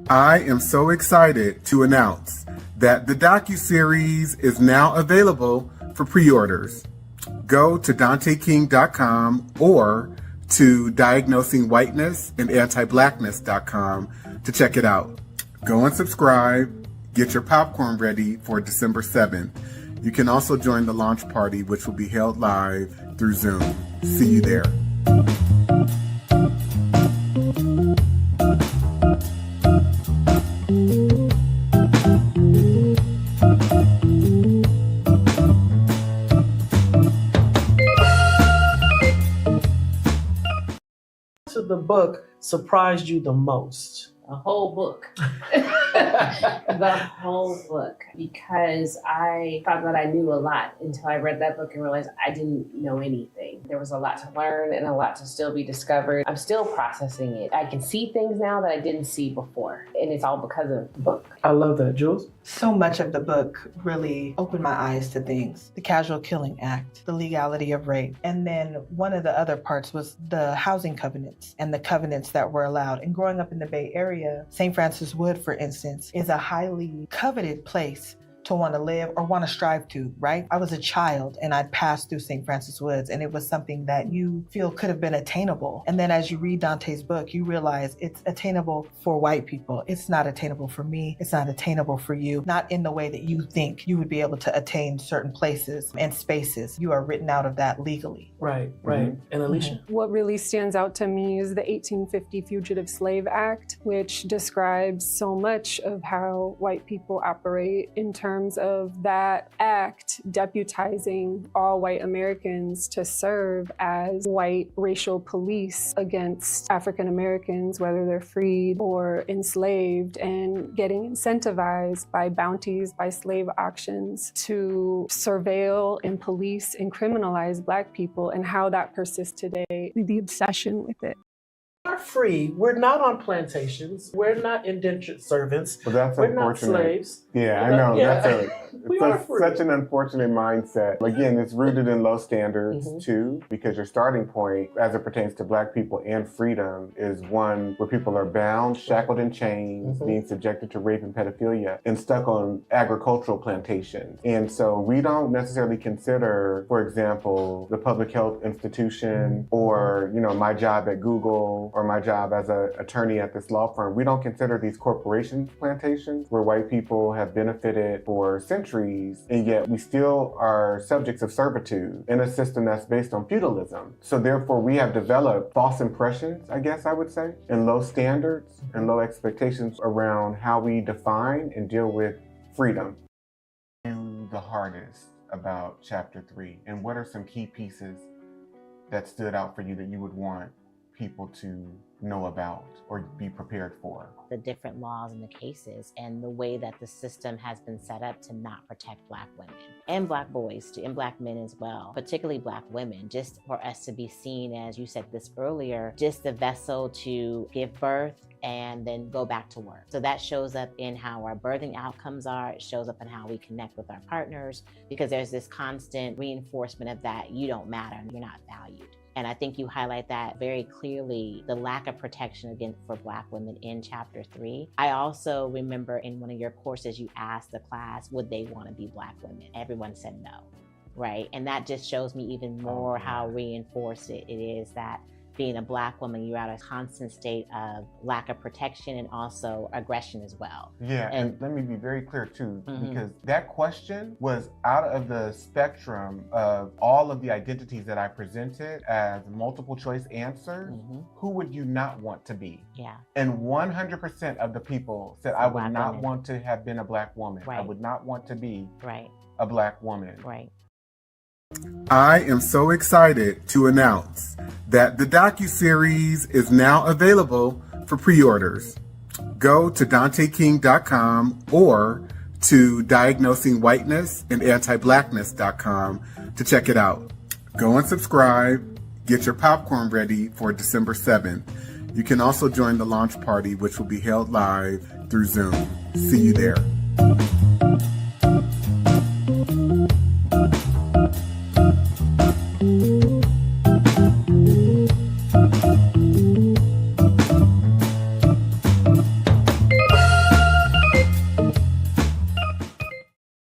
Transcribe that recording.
I am so excited to announce that the Docuseries is now available for pre-orders. Go to DanteKing.com or to Diagnosing Whiteness and Anti-Blackness.com to check it out. Go and subscribe. Get your popcorn ready for December 7th. You can also join the launch party, which will be held live through Zoom. See you there. The book surprised you the most? A whole book. The whole book. Because I thought that I knew a lot until I read that book and realized I didn't know anything. There was a lot to learn and a lot to still be discovered. I'm still processing it. I can see things now that I didn't see before. And it's all because of the book. I love that. Jules? So much of the book really opened my eyes to things. The Casual Killing Act, the legality of rape. And then one of the other parts was the housing covenants and the covenants that were allowed. And growing up in the Bay Area, St. Francis Wood, for instance, is a highly coveted place to want to live or want to strive to, right? I was a child and I'd passed through St. Francis Woods and it was something that you feel could have been attainable. And then as you read Dante's book, you realize it's attainable for white people. It's not attainable for me. It's not attainable for you. Not in the way that you think you would be able to attain certain places and spaces. You are written out of that legally. Right. And Alicia? What really stands out to me is the 1850 Fugitive Slave Act, which describes so much of how white people operate in terms of that act deputizing all white Americans to serve as white racial police against African Americans, whether they're freed or enslaved, and getting incentivized by bounties, by slave auctions to surveil and police and criminalize Black people, and how that persists today, the obsession with it. We're free. We're not on plantations. We're not indentured servants. Well, that's We're unfortunate. not slaves. Yeah, I know. Yeah. That's such an unfortunate mindset. Again, it's rooted in low standards too, because your starting point, as it pertains to Black people and freedom, is one where people are bound, shackled in chains, being subjected to rape and pedophilia, and stuck on agricultural plantations. And so we don't necessarily consider, for example, the public health institution or, my job at Google or my job as an attorney at this law firm. We don't consider these corporation plantations where white people have benefited for centuries, and yet we still are subjects of servitude in a system that's based on feudalism. So therefore we have developed false impressions, I guess I would say, and low standards and low expectations around how we define and deal with freedom. The hardest about chapter 3, and what are some key pieces that stood out for you that you would want people to know about or be prepared for? The different laws and the cases and the way that the system has been set up to not protect Black women and Black boys too, and Black men as well, particularly Black women, just for us to be seen, as you said this earlier, just the vessel to give birth and then go back to work. So that shows up in how our birthing outcomes are. It shows up in how we connect with our partners, because there's this constant reinforcement of that you don't matter and you're not valued. And I think you highlight that very clearly, the lack of protection for Black women in chapter 3. I also remember in one of your courses, you asked the class, would they want to be Black women? Everyone said no, right? And that just shows me even more how reinforced it is that being a Black woman, you're at a constant state of lack of protection and also aggression as well. Yeah, and let me be very clear too, because that question was out of the spectrum of all of the identities that I presented as multiple choice answers. Who would you not want to be? Yeah. And 100% of the people said, I would not want to have been a Black woman. Right. I would not want to be right. a Black woman. Right. I am so excited to announce that the Docuseries is now available for pre-orders. Go to DanteKing.com or to Diagnosing Whiteness and Anti-Blackness.com to check it out. Go and subscribe. Get your popcorn ready for December 7th. You can also join the launch party, which will be held live through Zoom. See you there.